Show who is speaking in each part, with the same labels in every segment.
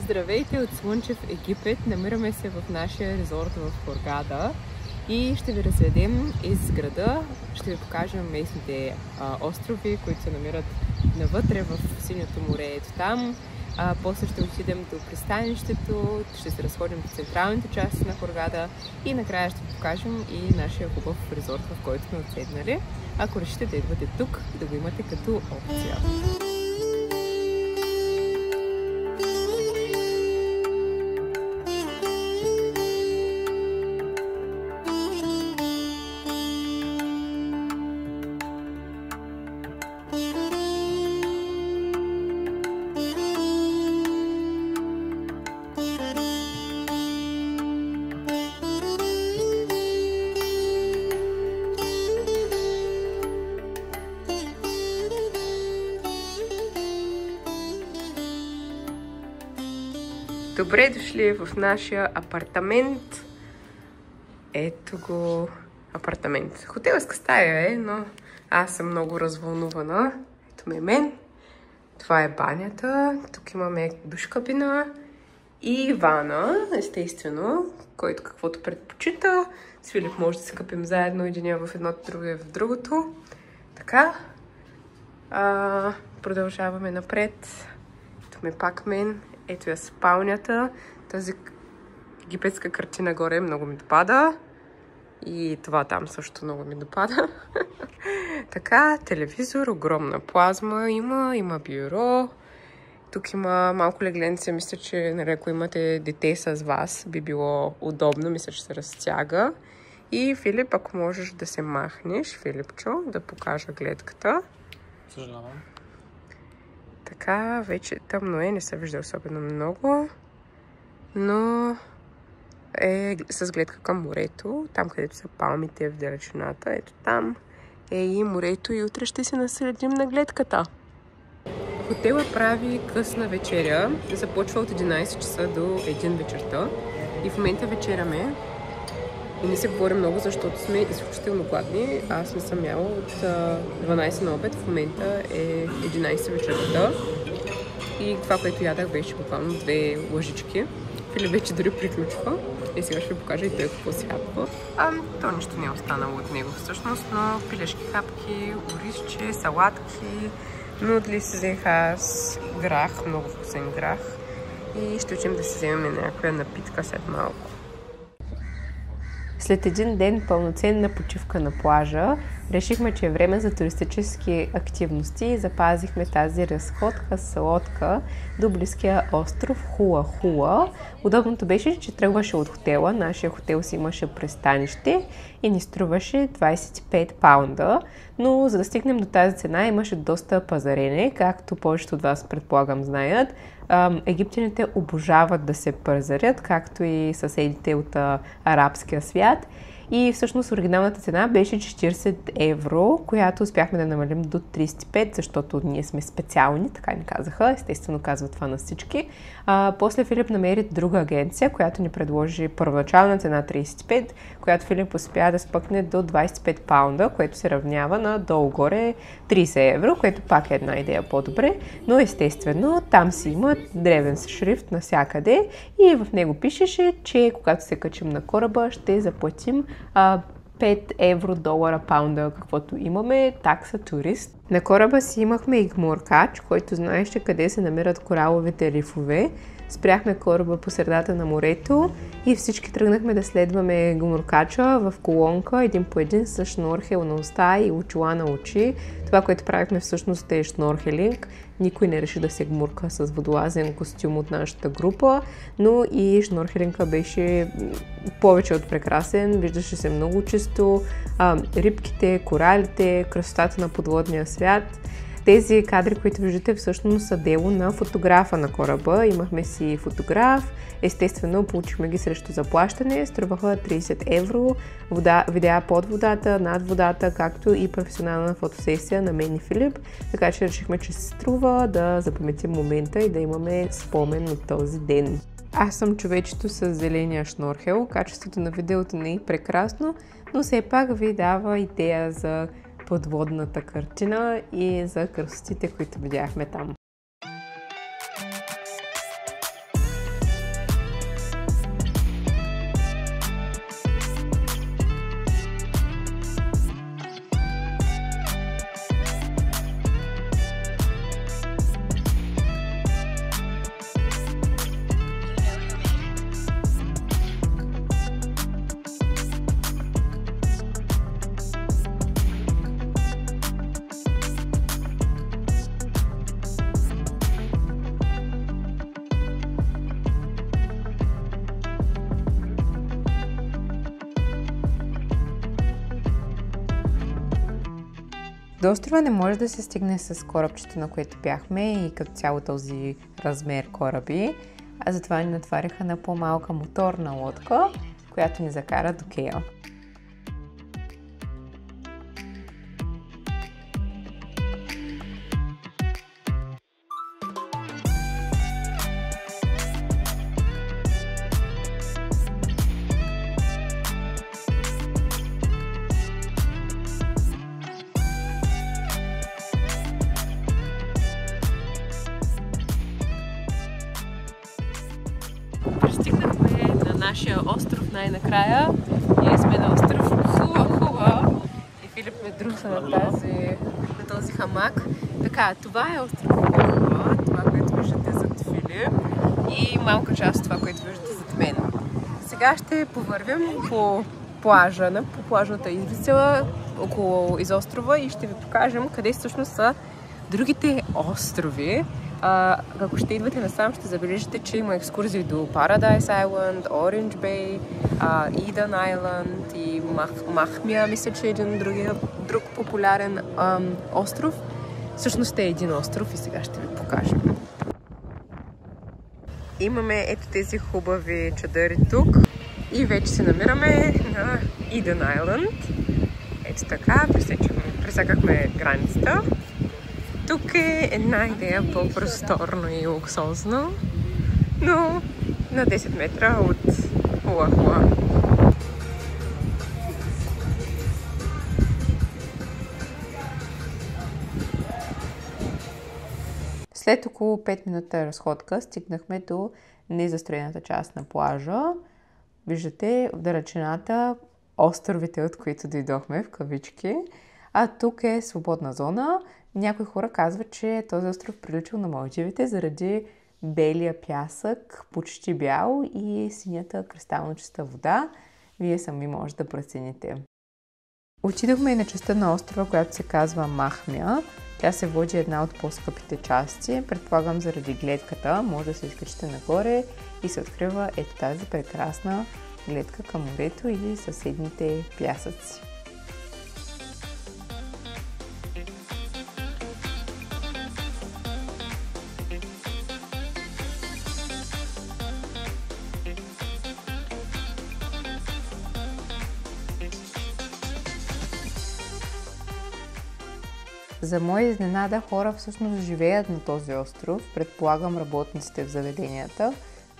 Speaker 1: Здравейте от Слънчев Египет! Намираме се в нашия резорт в Хургада и ще ви разведем из града. Ще ви покажем местните острови, които се намират навътре в Синьото море. Ето там. После ще отидем до пристанището, ще се разходим по централните части на Хургада и накрая ще ви покажем и нашия хубав резорт, в който сме отседнали. Ако решите да идвате тук и да го имате като опция. Добре дошли в нашия апартамент. Ето го апартамент. Хотелска стая е, но аз съм много развълнувана. Ето ме мен. Това е банята. Тук имаме душ кабина и вана, естествено, който каквото предпочита. С Филип може да се къпим заедно, единия в едното, другия в другото. Така. Продължаваме напред. Ето ме пак мен. Ето я спалнята. Тази египетска картина горе много ми допада. И това там също много ми допада. Така, телевизор, огромна плазма има бюро. Тук има малко легленце. Мисля, че ако имате дете с вас, би било удобно. Мисля, че се разтяга. И Филип, ако можеш да се махнеш, Филипчо, да покажа гледката.
Speaker 2: Съжалявам.
Speaker 1: Така, вече тъмно е, не се вижда особено много, но е с гледка към морето, там където са палмите в далечината, ето там е и морето и утре ще се наследим на гледката. Хотела прави късна вечеря, започва от 11 часа до 1 вечерта и в момента вечеряме. И не се говори много, защото сме изключително гладни. Аз не съм яла от 12 на обед. В момента е 11 вечерта. И това, което ядах, беше буквално 2 лъжички. Филип вече дори приключва. И сега ще ви покажа и той какво си ядва. То нищо не е останало от него всъщност, но пилешки хапки, оризче, салатки, нудли си взех аз, грах, много вкусен грах. И ще учим да си вземем някаква напитка след малко. След един ден пълноценна почивка на плажа, решихме, че е време за туристически активности и запазихме тази разходка с лодка до близкия остров Хула-Хула. Удобното беше, че тръгваше от хотела. Нашия хотел си имаше пристанище и ни струваше 25 паунда. Но за да стигнем до тази цена имаше доста пазарене, както повечето от вас предполагам знаят. Египтяните обожават да се пазарят, както и съседите от арабския свят. И всъщност оригиналната цена беше 40 евро, която успяхме да намалим до 35, защото ние сме специални, така ни казаха. Естествено казва това на всички. После Филип намери друга агенция, която ни предложи първоначална цена 35, която Филип успя да спъкне до 25 паунда, което се равнява на долу-горе 30 евро, което пак е една идея по-добре. Но естествено там си има древен шрифт навсякъде и в него пишеше, че когато се качим на кораба ще заплатим 5 евро, долара, паунда, каквото имаме, такса турист. На кораба си имахме и гмуркач, който знаеше къде се намират кораловите рифове. Спряхме кораба по средата на морето и всички тръгнахме да следваме гмуркача в колонка, един по един с шнорхел на уста и очила на очи. Това, което правихме всъщност е шнорхелинг. Никой не реши да се гмурка с водолазен костюм от нашата група, но и шнорхелинга беше повече от прекрасен. Виждаше се много чисто, рибките, коралите, красотата на подводния свят. Тези кадри, които виждате, всъщност са дело на фотографа на кораба. Имахме си фотограф, естествено получихме ги срещу заплащане, струваха 30 евро, видеа под водата, над водата, както и професионална фотосесия на мен и Филип. Така че решихме, че се струва да запаметим момента и да имаме спомен от този ден. Аз съм човечето с зеления шнорхел, качеството на видеото не е прекрасно, но все пак ви дава идея за подводната картина и за красотите, които видяхме там. До острова не може да се стигне с корабчето, на което бяхме и като цяло този размер кораби, а затова ни натваряха на по-малка моторна лодка, която ни закара до Кея. Пристигнахме на нашия остров най-накрая. Ние сме на остров Хуа-Хуа и Филип ме друса на този хамак. Така, това е остров Хуа-Хуа, това, което виждате зад Филип и малка част от това, което виждате зад мен. Сега ще повървим по плажа, по плажната ивица около из острова и ще ви покажем къде всъщност са другите острови. Ако ще идвате насам, ще забележите, че има екскурзии до Paradise Island, Orange Bay, Eden Island и Махмия, мисля, че е един друг популярен остров. Всъщност е един остров и сега ще ви покажем. Имаме ето тези хубави чадъри тук и вече се намираме на Eden Island. Ето така, пресекахме границата. Тук е една идея по-просторно и луксозно, но на 10 метра от Хуа-Хуа. След около 5 минута разходка стигнахме до незастроената част на плажа. Виждате в далечината островите, от които дойдохме, в кавички. А тук е свободна зона. Някои хора казват, че този остров приличал на Малдивите заради белия пясък, почти бял и синята кристално чиста вода. Вие сами може да прецените. Отидохме и на частта на острова, която се казва Махмия. Тя се води една от по-скъпите части. Предполагам заради гледката. Може да се изкачите нагоре и се открива ето тази прекрасна гледка към морето и съседните пясъци. За моя изненада хора всъщност живеят на този остров, предполагам работниците в заведенията,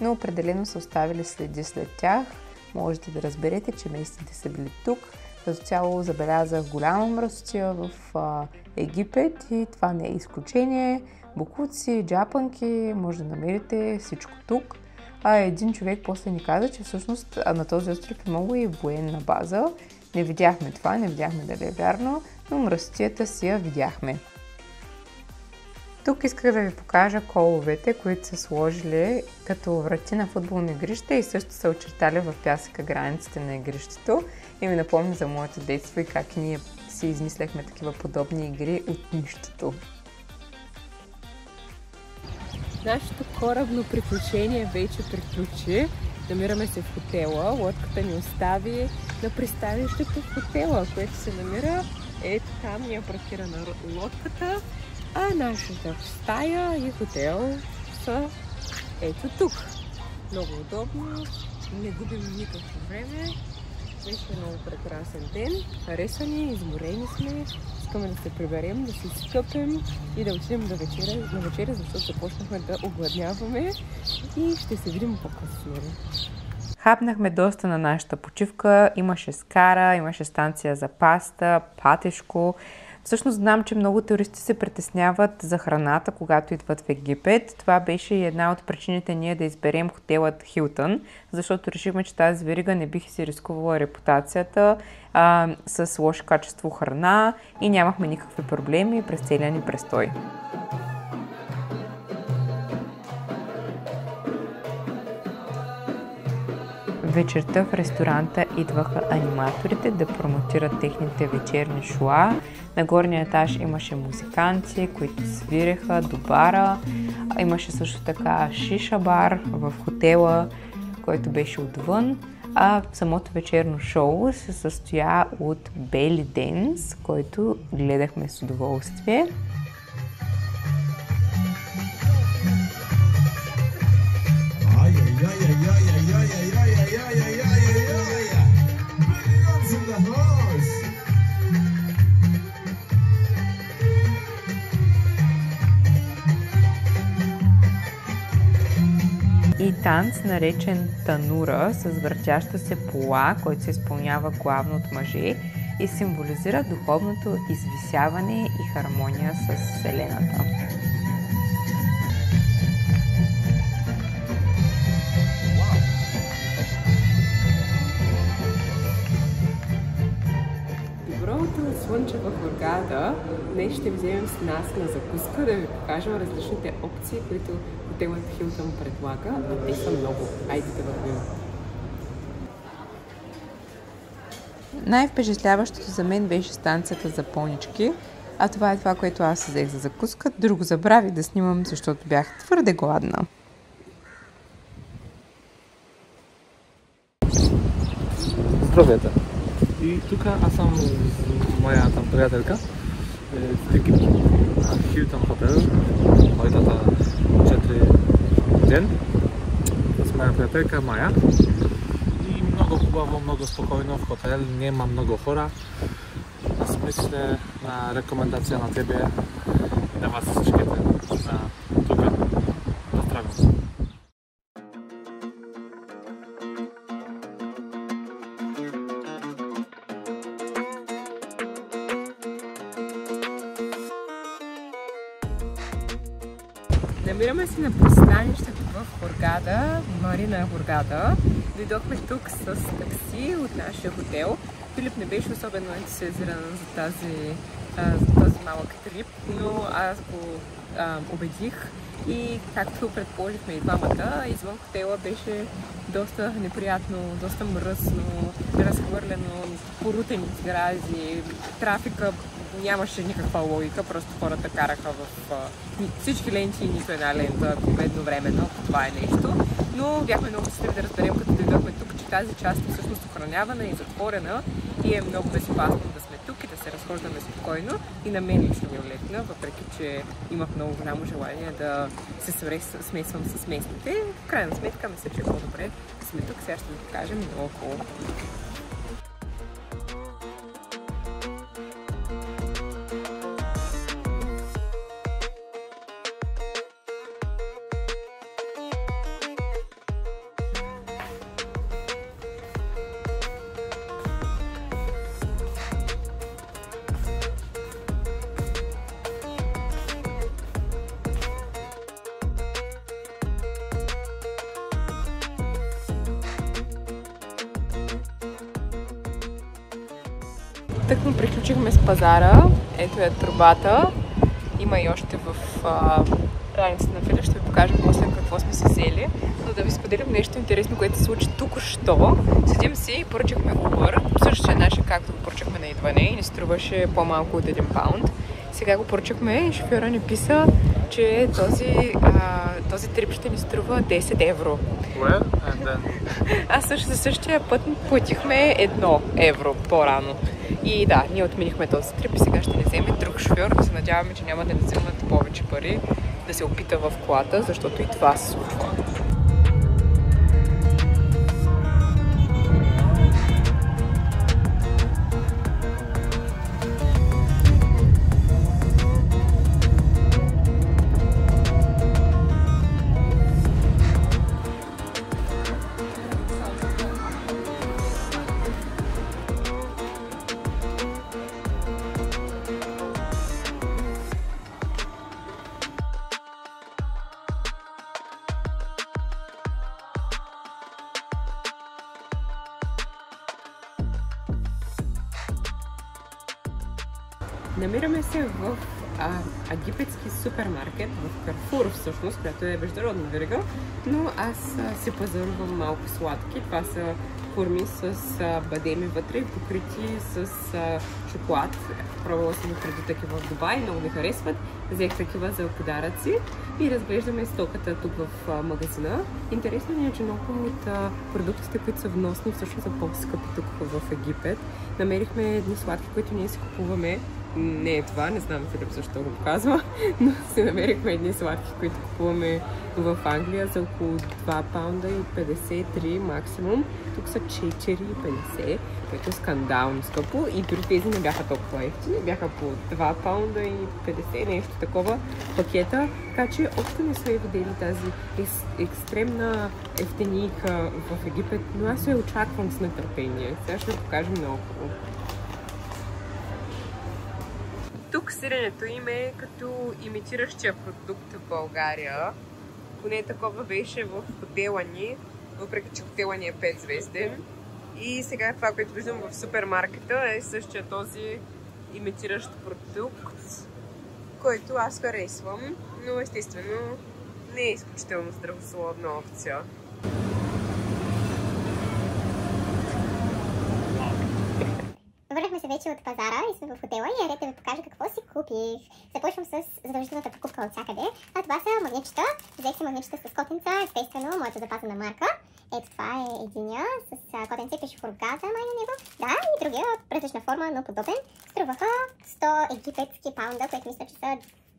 Speaker 1: но определено са оставили следи след тях. Можете да разберете, че местните са били тук. Като цяло забелязах голяма мръсотия в Египет и това не е изключение. Бокуци, джапанки, може да намерите всичко тук. Един човек после ни каза, че всъщност на този остров имало и военна база. Не видяхме това, не видяхме дали е вярно, но мръсотията си я видяхме. Тук исках да ви покажа коловете, които са сложили като врати на футболни игрища и също са очертали в пясъка границите на игрището и ми напомня за моето детство и как ние си измисляхме такива подобни игри от нищото. Нашето корабно приключение вече приключи. Намираме се в хотела. Лодката ни остави на пристанището в хотела, което се намира ето там. Ни е паркирана лодката, а нашата стая и хотел са ето тук. Много удобно, не губим никакво време. Беше много прекрасен ден. Хареса ни, изморени сме. Искаме да се приберем, да се изкъпем и да отидем на вечеря, защото започнахме да огладняваме и ще се видим по-късно. Хапнахме доста на нашата почивка. Имаше скара, имаше станция за паста, патешко. Всъщност знам, че много туристи се притесняват за храната, когато идват в Египет. Това беше и една от причините ние да изберем хотелът Хилтън, защото решихме, че тази верига не бих си рискувала репутацията с лошо качество храна и нямахме никакви проблеми през целия ни престой. Вечерта в ресторанта идваха аниматорите да промотират техните вечерни шоа. На горния етаж имаше музиканти, които свиреха до бара. Имаше също така шиша бар в хотела, който беше отвън. А самото вечерно шоу се състоя от Belly Dance, който гледахме с удоволствие. И танц, наречен танура, с въртяща се пола, който се изпълнява главно от мъже и символизира духовното извисяване и хармония с Вселената. Добро утро, слънчева Хургада! Днес ще вземем с нас на закуска да ви покажем различните опции, които хотелът Хилтън предлага, а те са много. Айде да вървим! Най-впечатляващото за мен беше станцията за понички, а това е това, което аз взех за закуска. Друго забравих да снимам, защото бях твърде гладна.
Speaker 2: Здравейте! И тук аз съм с моя приятелка с екип на Хилтън хотел, моята 4 ден с моя приятелка Майя. И много хубаво, много спокойно в хотел, няма много хора. Аз мисля на рекомендация на тебе да вас всичките на тук. Поздравям!
Speaker 1: Намираме се на пристанището в Хургада, Марина Хургада. Дойдохме тук с такси от нашия хотел. Филип не беше особено ентусиазиран за този малък трип, но аз го убедих и както предположихме и двамата, извън хотела беше доста неприятно, доста мръсно, разхвърлено, порутени сгради, трафика нямаше никаква логика, просто хората караха в всички ленти и нито една лента едновременно, това е нещо. Но бяхме много щастливи да разберем, като дойдохме тук, че тази част е всъщност охранявана и затворена и е много безопасно да сме тук и да се разхождаме спокойно. И на мен лично ми олекна, въпреки че имах много голямо желание да се смесвам с местните. В крайна сметка мисля, че е по-добре да сме тук. Сега ще ви покажем много хубаво. Тъкмо приключихме с пазара. Ето е трубата. Има и още в раницата на Филип. Ще ви покажа после какво сме се взели. Но да ви споделим нещо интересно, което се случи току-що. Седим си и поръчахме Uber. Същия начин, както го поръчахме на идване и ни струваше по-малко от 1 паунд. Сега го поръчахме и шофьора ни писа, че този трип ще ни струва 10 евро. Аз също за същия път платихме 1 евро по-рано. И да, ние отменихме този трип и сега ще ни вземе друг шофьор. Да се надяваме, че няма да ни вземат повече пари да се опита в колата, защото и това се случва. Намираме се в египетски супермаркет в Карфур, всъщност, която е международна верига, но аз си пазарувам малко сладки. Това са форми с бадеми вътре и покрити с шоколад. Пробвала съм преди такива в Дубай, много ми харесват. Взех такива за подаръци и разглеждаме стоката тук в магазина. Интересно ми е, че много от продуктите, които са вносни, всъщност са по-скъпи тук в Египет. Намерихме едни сладки, които ние си купуваме. Не е това, не знам Филип защо го казва, но си намерихме едни сладки, които купуваме в Англия за около 2 паунда и 53 максимум. Тук са 4,50, което е скандално скъпо и дори тези не бяха толкова ефтини, бяха по 2 паунда и 50, нещо такова пакета. Така че още не сме видели тази екстремна ефтиника в Египет, но аз я очаквам с нетърпение. Сега ще ви покажа много хубаво. Тук сиренето им е като имитиращия продукт в България. Поне такова беше в хотела ни, въпреки че хотела ни е 5 звезден. И сега това, което виждам в супермаркета, е същия този имитиращ продукт, който аз харесвам, но естествено не е изключително здравословна опция.
Speaker 3: Върнахме се вече от пазара и сме в хотела и ред да ви покажа какво си купих. Започвам с задължителната покупка от всякъде. А това са магнитчета. Взех си магнитчета с котенца, естествено, моята запазена марка. Ето това е единия с котенце, пише Хургада май на него. Да, и другия, различна форма, но подобен. Струваха 100 египетски паунда, което мисля, че са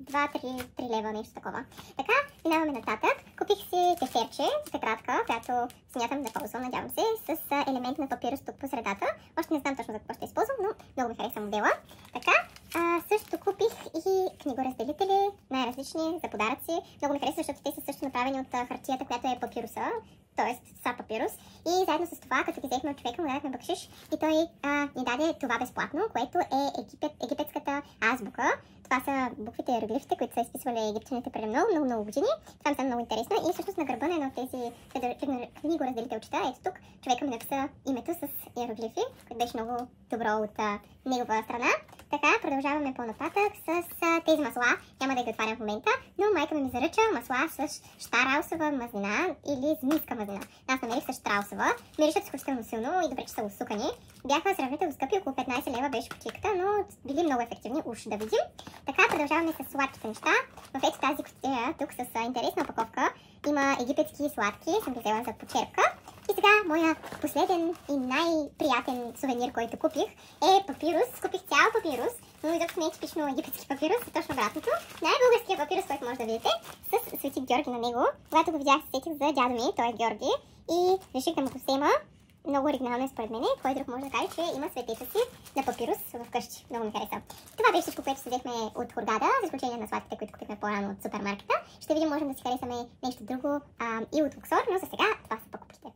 Speaker 3: 2-3 лева, нещо такова. Така, минаваме нататък. Купих си тефтерче, тетрадка, която смятам да ползвам, надявам се, с елемент на папирус тук по средата. Още не знам точно за какво ще използвам, но много ми хареса модела. Така, също купих и книгоразделители, най-различни за подаръци. Много ми хареса, защото те са също направени от хартията, която е папируса, т.е. са папирус. И заедно с това, като ги взехме от човека, му дадахме бакшиш и той ни даде това безплатно, което е египетската азбука. Това са буквите и иероглифите, които са изписвали египтяните преди много години. Това ми стана много интересно и всъщност на гърба на едно от тези книгоразделителчета, ето тук, човека ми написа името с иероглифи, което беше много добро от негова страна. Така, продължаваме по-нататък с тези масла. Няма да ги отварям в момента, но майка ми заръча масла с щараусова мазнина или змийска мазнина. Аз намерих с штраусова. Миришат изключително силно и добре, че са усукани. Бяха сравнително скъпи, около 15 лева беше кутийката, но били много ефективни, уж да видим. Така, продължаваме с сладките неща. В ето тази кутия, тук с интересна опаковка, има египетски сладки, съм ги взела за почерпка. И сега, моя последен и най-приятен сувенир, който купих, е папирус. Купих цял папирус, но изобщо не е типично египетски папирус, а точно обратното. Най-българския папирус, който може да видите, с Свети Георги на него. Когато го видях, се сетих за дядо ми, той е Георги, и реших да му го взема. Много оригинално е според мен. Кой друг може да каже, че има светеца си на папирус вкъщи. Много ми хареса. Това беше всичко, което си взехме от Хургада, за изключение на сладките, които купихме по-рано от супермаркета. Ще видим, можем да си харесаме нещо друго и от Луксор, но за сега това са покупките.